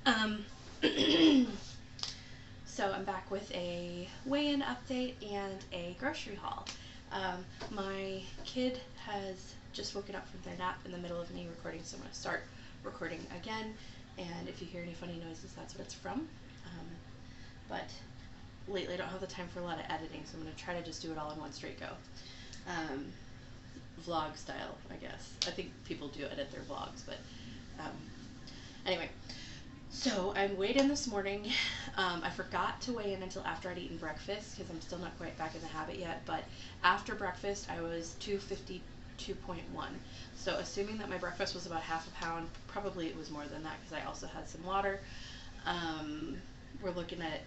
Um, so I'm back with a weigh-in update and a grocery haul. My kid has just woken up from their nap in the middle of me recording, so I'm going to start recording again. And if you hear any funny noises, that's what it's from. But lately I don't have the time for a lot of editing, so I'm going to try to just do it all in one straight go. Vlog style, I guess. I think people do edit their vlogs, but anyway. So I weighed in this morning. I forgot to weigh in until after I'd eaten breakfast because I'm still not quite back in the habit yet. But after breakfast, I was 252.1. So assuming that my breakfast was about half a pound, probably it was more than that because I also had some water. We're looking at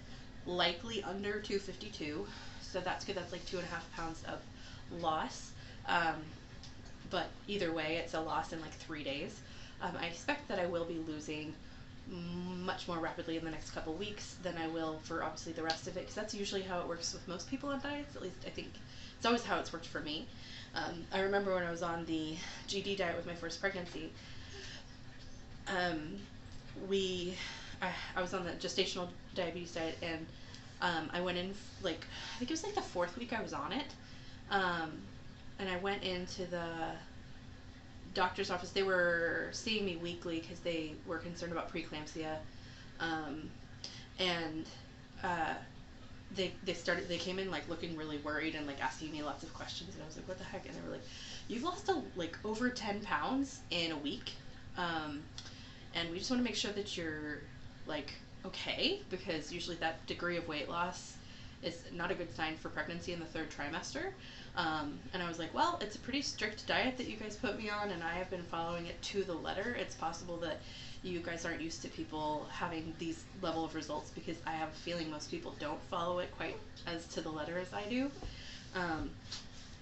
likely under 252. So that's good. That's like 2.5 pounds of loss. But either way, it's a loss in like 3 days. I expect that I will be losing much more rapidly in the next couple weeks than I will for obviously the rest of it, because that's usually how it works with most people on diets. At least I think it's always how it's worked for me. I remember when I was on the GD diet with my first pregnancy, I was on the gestational diabetes diet, and I went in like, I think it was like the 4th week I was on it, and I went into the doctor's office. They were seeing me weekly because they were concerned about preeclampsia, and they came in like looking really worried and like asking me lots of questions, and I was like, what the heck? And they were like, you've lost like over 10 pounds in a week, and we just want to make sure that you're like okay, because usually that degree of weight loss is not a good sign for pregnancy in the 3rd trimester. And I was like, well, it's a pretty strict diet that you guys put me on, and I have been following it to the letter. It's possible that you guys aren't used to people having these level of results, because I have a feeling most people don't follow it quite as to the letter as I do.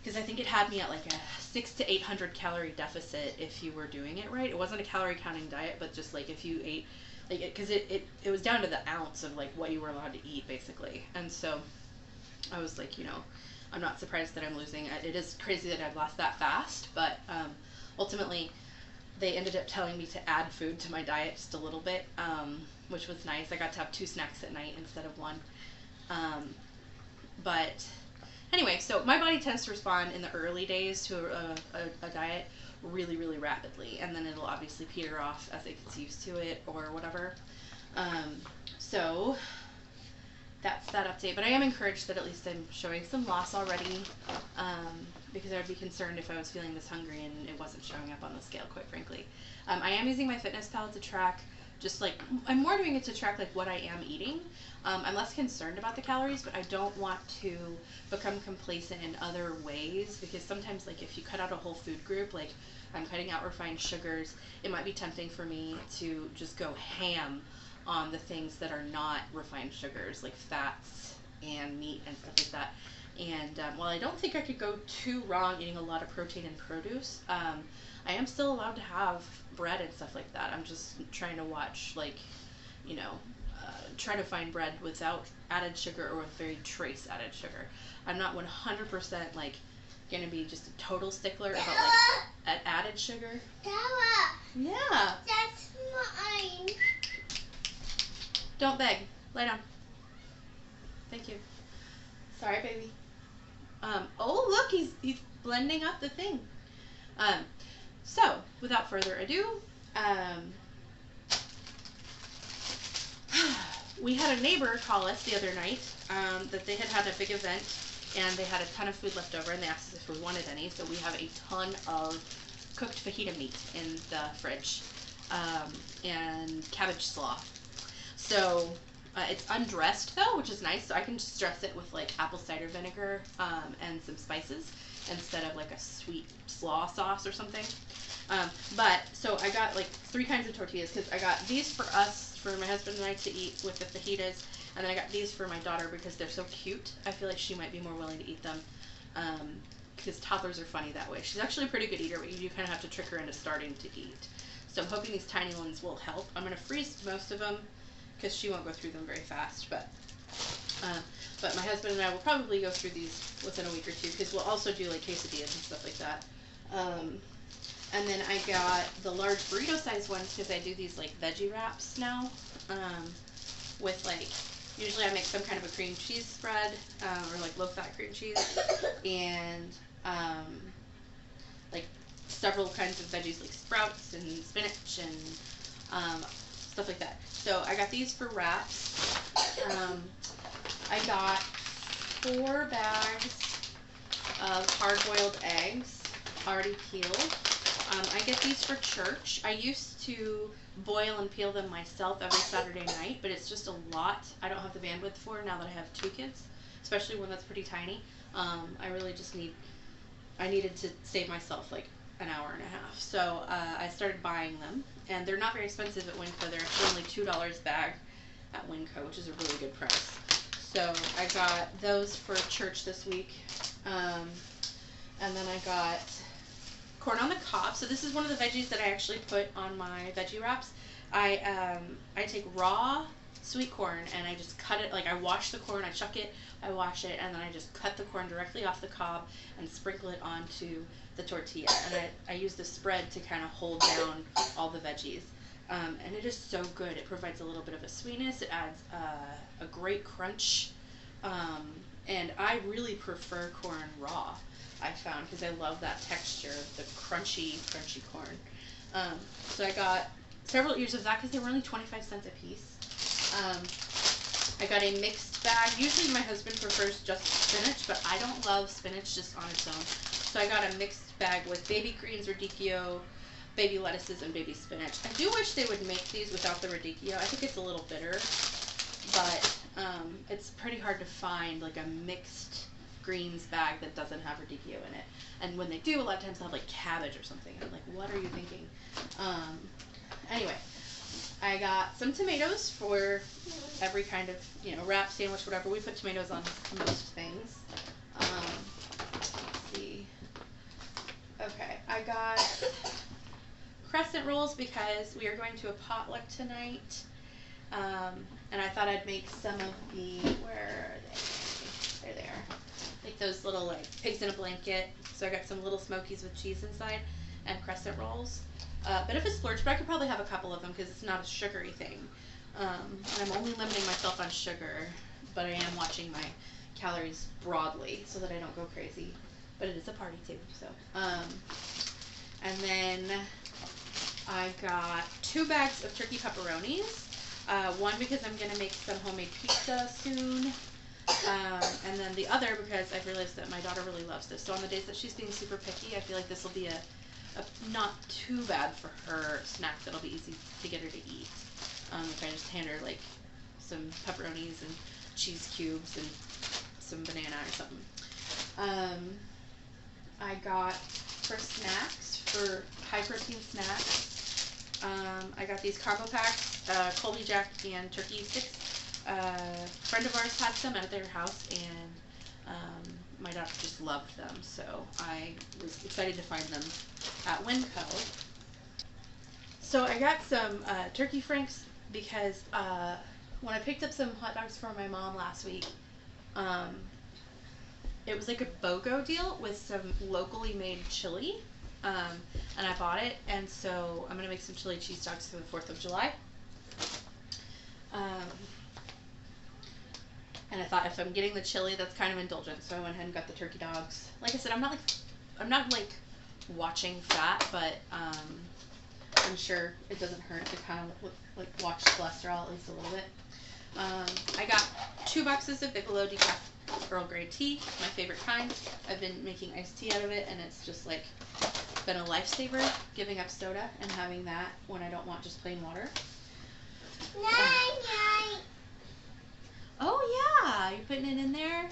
Because I think it had me at like a 600 to 800 calorie deficit if you were doing it right. It wasn't a calorie counting diet, but just like if you ate, like, because it was down to the ounce of like what you were allowed to eat basically. And so I was like, I'm not surprised that I'm losing. It is crazy that I've lost that fast, but ultimately they ended up telling me to add food to my diet just a little bit, which was nice. I got to have 2 snacks at night instead of 1. But anyway, so my body tends to respond in the early days to a diet really, really rapidly, and then it'll obviously peter off as it gets used to it or whatever. So that's that update, but I am encouraged that at least I'm showing some loss already, because I would be concerned if I was feeling this hungry and it wasn't showing up on the scale, quite frankly. I am using MyFitnessPal to track, just like, I'm more doing it to track like what I am eating. I'm less concerned about the calories, but I don't want to become complacent in other ways, because sometimes like if you cut out a whole food group, like I'm cutting out refined sugars, it might be tempting for me to just go ham on the things that are not refined sugars, like fats and meat and stuff like that. And while I don't think I could go too wrong eating a lot of protein and produce, I am still allowed to have bread and stuff like that. I'm just trying to watch, like, try to find bread without added sugar or with very trace added sugar. I'm not 100% like going to be just a total stickler about like added sugar. Dara, yeah. That's mine. Don't beg. Lay down. Thank you. Sorry, baby. Oh, look, he's blending up the thing. So, without further ado, we had a neighbor call us the other night, that they had a big event, and they had a ton of food left over, and they asked us if we wanted any, so we have a ton of cooked fajita meat in the fridge, and cabbage slaw. So it's undressed though, which is nice, so I can just dress it with like apple cider vinegar and some spices instead of like a sweet slaw sauce or something. But so I got like 3 kinds of tortillas, because I got these for us, for my husband and I to eat with the fajitas, and then I got these for my daughter because they're so cute. I feel like she might be more willing to eat them, because toddlers are funny that way. She's actually a pretty good eater, but you do kind of have to trick her into starting to eat. So I'm hoping these tiny ones will help. I'm going to freeze most of them because she won't go through them very fast, but my husband and I will probably go through these within a week or 2, because we'll also do like quesadillas and stuff like that. And then I got the large burrito size ones because I do these like veggie wraps now. With like, usually I make some kind of a cream cheese spread, or like low fat cream cheese, and like several kinds of veggies like sprouts and spinach and stuff like that. So I got these for wraps. I got 4 bags of hard-boiled eggs, already peeled. I get these for church. I used to boil and peel them myself every Saturday night, but it's just a lot. I don't have the bandwidth for now that I have 2 kids, especially one that's pretty tiny. I really just I needed to save myself like an hour and a half. So I started buying them, and they're not very expensive at WinCo. They're actually only $2 a bag at WinCo, which is a really good price. So I got those for church this week. And then I got corn on the cob. So this is one of the veggies that I actually put on my veggie wraps. I take raw sweet corn and I just cut it, like I wash the corn, I chuck it, I wash it, and then I just cut the corn directly off the cob and sprinkle it onto the tortilla. And I use the spread to kind of hold down all the veggies. And it is so good. It provides a little bit of a sweetness. It adds a great crunch. And I really prefer corn raw, I found, because I love that texture, the crunchy corn. So I got several ears of that because they were only 25 cents a piece. I got a mixed bag. Usually my husband prefers just spinach, but I don't love spinach just on its own. So I got a mixed bag with baby greens, radicchio, baby lettuces, and baby spinach. I do wish they would make these without the radicchio. I think it's a little bitter, but it's pretty hard to find like a mixed greens bag that doesn't have radicchio in it. And when they do, a lot of times they'll have like cabbage or something. I'm like, what are you thinking? Anyway, I got some tomatoes for every kind of, wrap, sandwich, whatever. We put tomatoes on most things. Let's see. Okay, I got crescent rolls because we are going to a potluck tonight. And I thought I'd make some of the, where are they? They're there. Like those little like pigs in a blanket. So I got some little smokies with cheese inside and crescent rolls. Bit of a splurge, but I could probably have a couple of them because it's not a sugary thing. And I'm only limiting myself on sugar, but I am watching my calories broadly so that I don't go crazy. But it is a party too, so. And then I got 2 bags of turkey pepperonis. One because I'm going to make some homemade pizza soon. And then the other because I've realized that my daughter really loves this. So on the days that she's being super picky, I feel like this will be a not too bad for her snack that'll be easy to get her to eat. If I just hand her like some pepperonis and cheese cubes and some banana or something. I got for snacks, for high protein snacks, I got these combo packs, Colby Jack and turkey sticks. A friend of ours had some at their house, and my daughter just loved them, so I was excited to find them at WinCo. So I got some turkey franks because when I picked up some hot dogs for my mom last week, it was like a BOGO deal with some locally made chili, and I bought it, and so I'm going to make some chili cheese dogs for the 4th of July. And I thought if I'm getting the chili, that's kind of indulgent, so I went ahead and got the turkey dogs. Like I said, I'm not like watching fat, but I'm sure it doesn't hurt to kind of like watch cholesterol at least a little bit. I got 2 boxes of Bigelow decaf Earl Grey tea, my favorite kind. I've been making iced tea out of it, and it's just like been a lifesaver, giving up soda and having that when I don't want just plain water. Night. Oh yeah, you're putting it in there?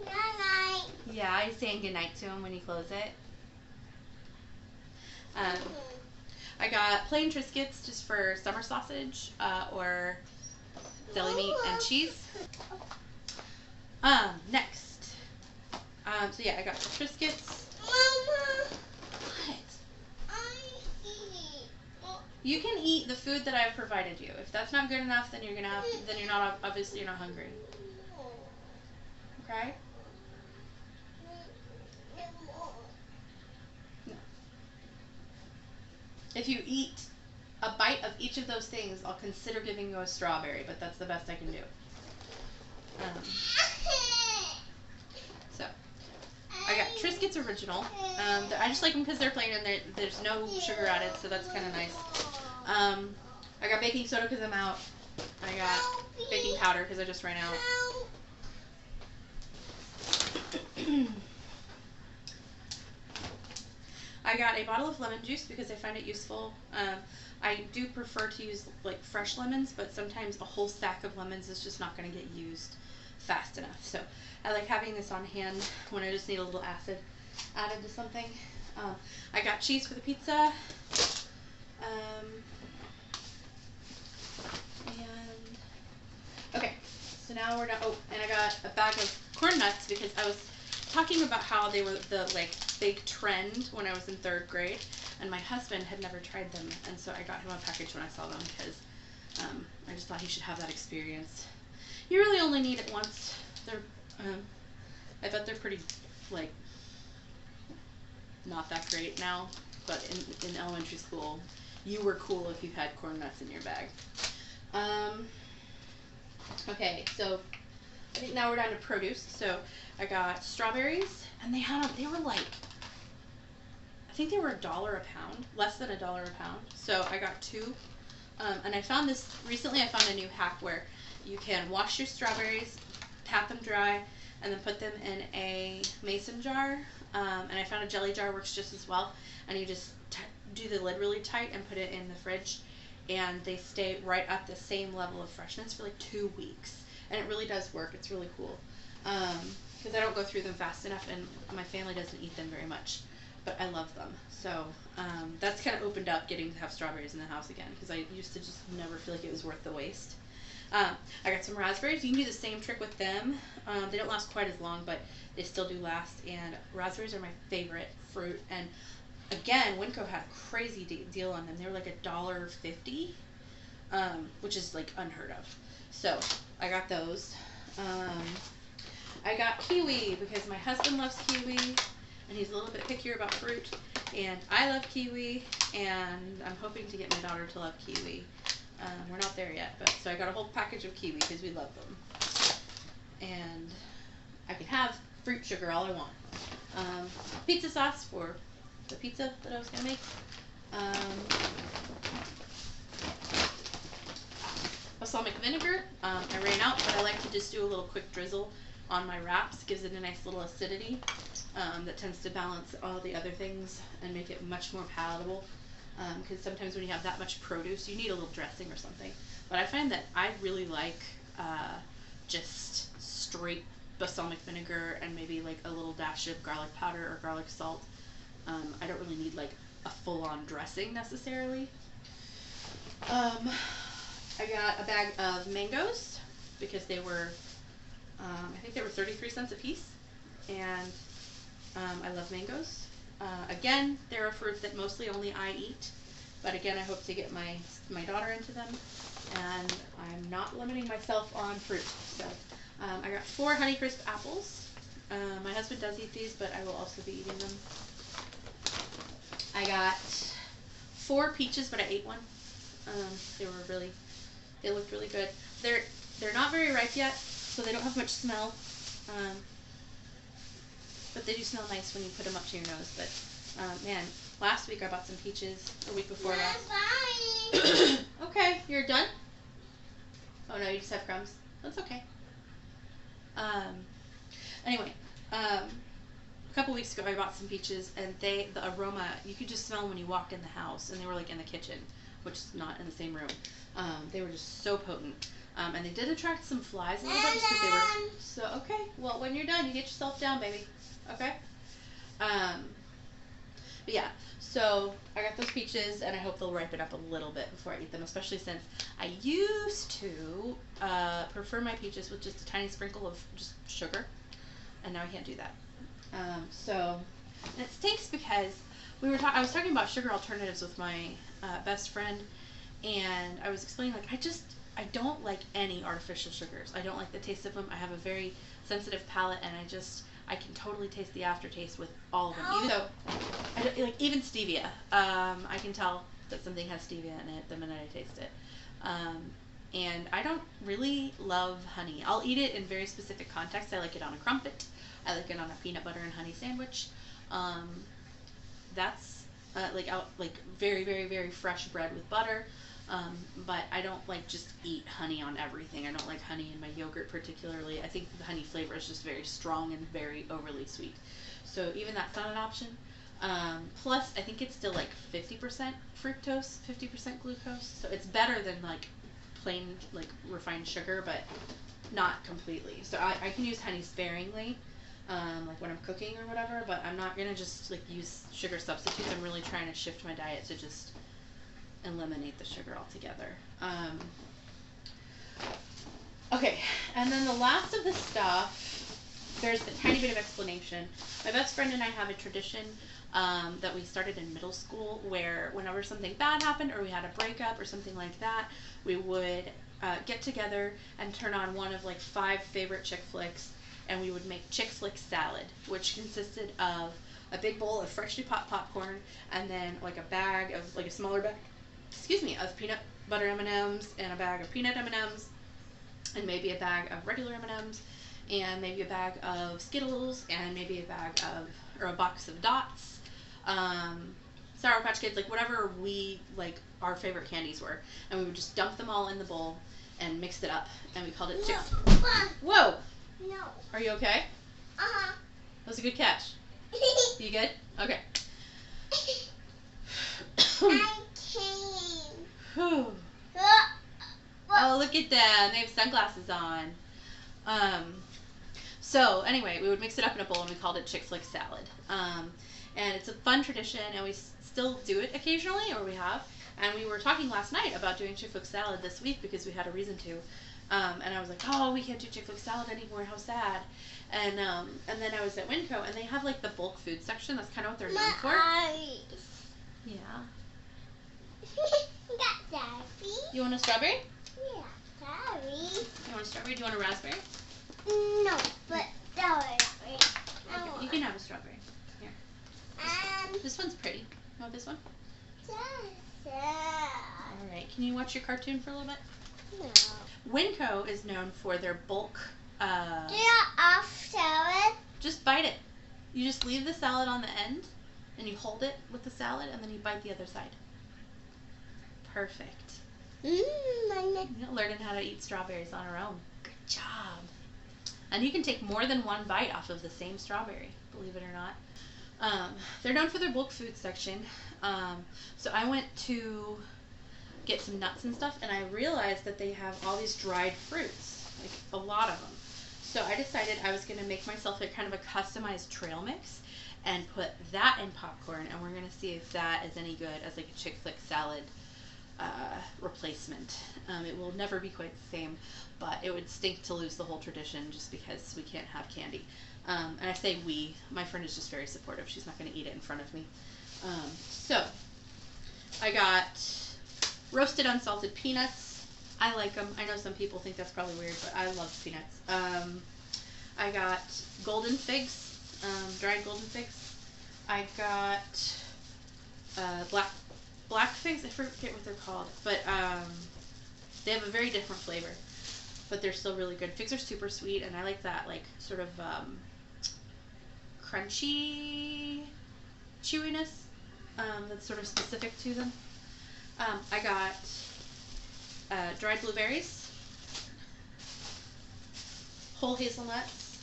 Night. Yeah, you're saying goodnight to him when you close it. I got plain Triscuits just for summer sausage, or deli meat and cheese. Next. So yeah, I got the Triscuits. Mama. What? I eat. You can eat the food that I've provided you. If that's not good enough, then you're not obviously you're not hungry. Okay? No. If you eat a bite of each of those things, I'll consider giving you a strawberry, but that's the best I can do. So, I got Triscuits Original. I just like them because they're plain and there's no sugar added, so that's kind of nice. I got baking soda because I'm out. I got baking powder because I just ran out. I got a bottle of lemon juice because I find it useful. I do prefer to use like fresh lemons, but sometimes a whole stack of lemons is just not going to get used fast enough. So I like having this on hand when I just need a little acid added to something. I got cheese for the pizza. Okay, so now we're done. Oh, and I got a bag of corn nuts because I was talking about how they were the like big trend when I was in 3rd grade, and my husband had never tried them, and so I got him a package when I saw them because I just thought he should have that experience. You really only need it once. They're, I bet they're pretty like not that great now, but in elementary school, you were cool if you had corn nuts in your bag. Okay, so I think now we're down to produce. So I got strawberries, and they were like, I think they were $1 a pound, less than $1 a pound. So I got 2, and I found this recently. I found a new hack where you can wash your strawberries, pat them dry, and then put them in a mason jar. And I found a jelly jar works just as well. And you just do the lid really tight and put it in the fridge, and they stay right at the same level of freshness for like 2 weeks. And it really does work. It's really cool. Because I don't go through them fast enough, and my family doesn't eat them very much, but I love them. So that's kind of opened up getting to have strawberries in the house again, because I used to just never feel like it was worth the waste. I got some raspberries. You can do the same trick with them. They don't last quite as long, but they still do last, and raspberries are my favorite fruit. And again, WinCo had a crazy deal on them. They were like $1.50, which is like unheard of. So I got those. I got kiwi because my husband loves kiwi, and he's a little bit pickier about fruit, and I love kiwi, and I'm hoping to get my daughter to love kiwi. We're not there yet, but so I got a whole package of kiwi because we love them, and I can have fruit sugar all I want. Pizza sauce for the pizza that I was gonna make. Balsamic vinegar. I ran out, but I like to just do a little quick drizzle on my wraps. Gives it a nice little acidity that tends to balance all the other things and make it much more palatable. Because sometimes when you have that much produce, you need a little dressing or something. But I find that I really like just straight balsamic vinegar and maybe like a little dash of garlic powder or garlic salt. I don't really need like a full-on dressing necessarily. I got a bag of mangoes because they were, I think they were 33 cents a piece, and I love mangoes. Again, they're a fruit that mostly only I eat, but again, I hope to get my daughter into them, and I'm not limiting myself on fruit. So I got 4 Honeycrisp apples. My husband does eat these, but I will also be eating them. I got 4 peaches, but I ate one. They looked really good. They're not very ripe yet, so they don't have much smell. But they do smell nice when you put them up to your nose. But man, last week I bought some peaches. A week before that. Okay, you're done? Oh no, you just have crumbs. That's okay. Anyway, a couple weeks ago I bought some peaches, and the aroma, you could just smell when you walked in the house, and they were like in the kitchen, which is not in the same room. They were just so potent. And they did attract some flies a little bit just because they were so, okay, well when you're done, you get yourself down, baby. Okay? But yeah, so I got those peaches, and I hope they'll ripen up a little bit before I eat them, especially since I used to prefer my peaches with just a tiny sprinkle of just sugar, and now I can't do that. And it stinks because I was talking about sugar alternatives with my best friend, and I was explaining, like, I don't like any artificial sugars. I don't like the taste of them. I have a very sensitive palate, and I can totally taste the aftertaste with all of them. Even stevia, I can tell that something has stevia in it the minute I taste it. And I don't really love honey. I'll eat it in very specific contexts. I like it on a crumpet. I like it on a peanut butter and honey sandwich. That's like very, very, very fresh bread with butter. But I don't like just eat honey on everything. I don't like honey in my yogurt particularly. I think the honey flavor is just very strong and very overly sweet. So even that's not an option. Plus, I think it's still like 50% fructose, 50% glucose. So it's better than like plain like refined sugar, but not completely. So I can use honey sparingly, like when I'm cooking or whatever, but I'm not gonna just like use sugar substitutes. I'm really trying to shift my diet to just eliminate the sugar altogether. Okay, and then the last of the stuff, there's a tiny bit of explanation. My best friend and I have a tradition that we started in middle school where whenever something bad happened or we had a breakup or something like that, we would get together and turn on one of like 5 favorite chick flicks, and we would make chick flick salad, which consisted of a big bowl of freshly popped popcorn and then like a bag of like a smaller bag, of peanut butter M&Ms and a bag of peanut M&Ms and maybe a bag of regular M&Ms and maybe a bag of Skittles and maybe a bag of or a box of Dots, Sour Patch Kids, like whatever we like our favorite candies were, and we would just dump them all in the bowl and mix it up, and we called it chick. Whoa! No. Are you okay? Uh-huh. That was a good catch. You good? Okay. I came. Oh, look at them. They have sunglasses on. So anyway, we would mix it up in a bowl and we called it chick flick salad. And it's a fun tradition, and we still do it occasionally, or we have. And we were talking last night about doing chick flick salad this week because we had a reason to. And I was like, oh, we can't do chick flick salad anymore. How sad. And then I was at WinCo, and they have like the bulk food section. That's kind of what they're known for. Eyes. Yeah. Got strawberry. You want a strawberry? Yeah, strawberry. You want a strawberry? Do you want a raspberry? No, but strawberry. Okay, you can have a strawberry. Here. This one's pretty. You want this one? All right. Can you watch your cartoon for a little bit? No. WinCo is known for their bulk. Do you off salad? Just bite it. You just leave the salad on the end, and you hold it with the salad, and then you bite the other side. Perfect. Learning how to eat strawberries on her own. Good job. And you can take more than one bite off of the same strawberry, believe it or not. They're known for their bulk food section. So I went to get some nuts and stuff, and I realized that they have all these dried fruits, like a lot of them. So I decided I was going to make myself a kind of a customized trail mix and put that in popcorn, and we're going to see if that is any good as like a chick flick salad replacement. It will never be quite the same, but it would stink to lose the whole tradition just because we can't have candy. And I say we, my friend is just very supportive. She's not going to eat it in front of me. So I got roasted unsalted peanuts. I like them. I know some people think that's probably weird, but I love peanuts. I got golden figs, dried golden figs. I got black figs. I forget what they're called, but they have a very different flavor, but they're still really good. Figs are super sweet, and I like that like sort of crunchy chewiness that's sort of specific to them. I got dried blueberries, whole hazelnuts,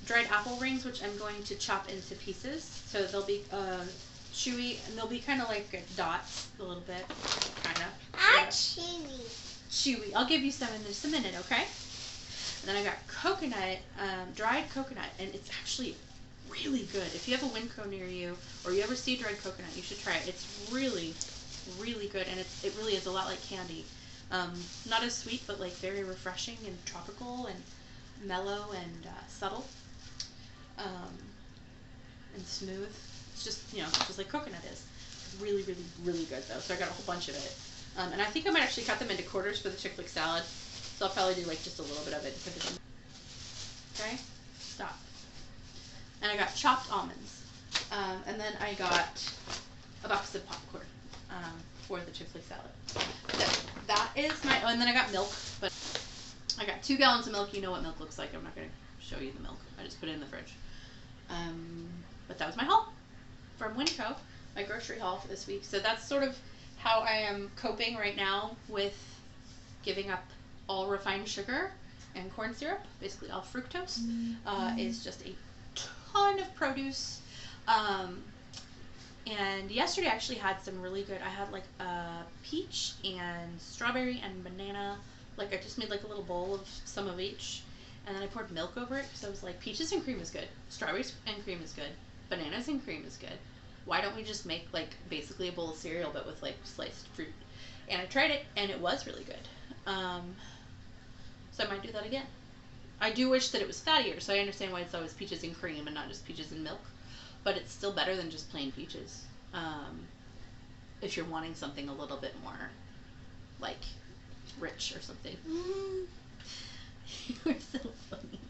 dried apple rings, which I'm going to chop into pieces. So they'll be chewy, and they'll be kind of like dots a little bit, kind of. Chewy. Chewy. I'll give you some in just a minute, okay? And then I got coconut, dried coconut, and it's actually really good. If you have a WinCo near you, or you ever see dried coconut, you should try it. It's really, really good, and it really is a lot like candy. Not as sweet, but like very refreshing and tropical and mellow and subtle, and smooth. It's just, just like coconut is. Really, really, really good though. So I got a whole bunch of it. And I think I might actually cut them into quarters for the chick flick salad. So I'll probably do like just a little bit of it. Okay? Stop. And I got chopped almonds. And then I got a box of popcorn for the Chick-fil-A salad. So that is my. Oh, and then I got milk, but I got 2 gallons of milk. You know what milk looks like. I'm not gonna show you the milk. I just put it in the fridge. But that was my haul from WinCo, my grocery haul for this week. So that's sort of how I am coping right now with giving up all refined sugar and corn syrup, basically all fructose. Is just a ton of produce. And yesterday I actually had some really good, I had like a peach and strawberry and banana, like I just made like a little bowl of some of each, and then I poured milk over it because I was like, peaches and cream is good, strawberries and cream is good, bananas and cream is good. Why don't we just make like basically a bowl of cereal but with like sliced fruit? And I tried it and it was really good. So I might do that again. I do wish that it was fattier, so I understand why it's always peaches and cream and not just peaches and milk. But it's still better than just plain peaches. If you're wanting something a little bit more, like, rich or something. You're so funny.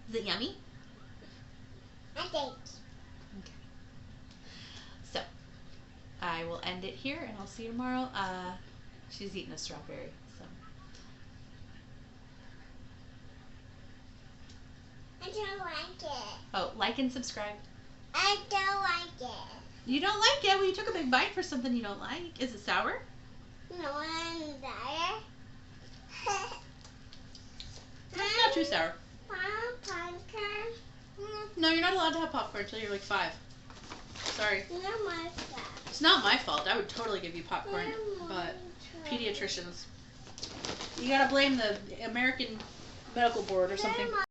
Is it yummy? I think. Okay. So, I will end it here, and I'll see you tomorrow. She's eating a strawberry, so. I don't like it. Oh, like and subscribe. I don't like it. You don't like it? Well, you took a big bite for something you don't like. Is it sour? No, I'm there. It's not too sour. Popcorn. No, you're not allowed to have popcorn until you're like 5. Sorry. No, my fault. It's not my fault. I would totally give you popcorn, but pediatricians, you gotta blame the American Medical Board or something.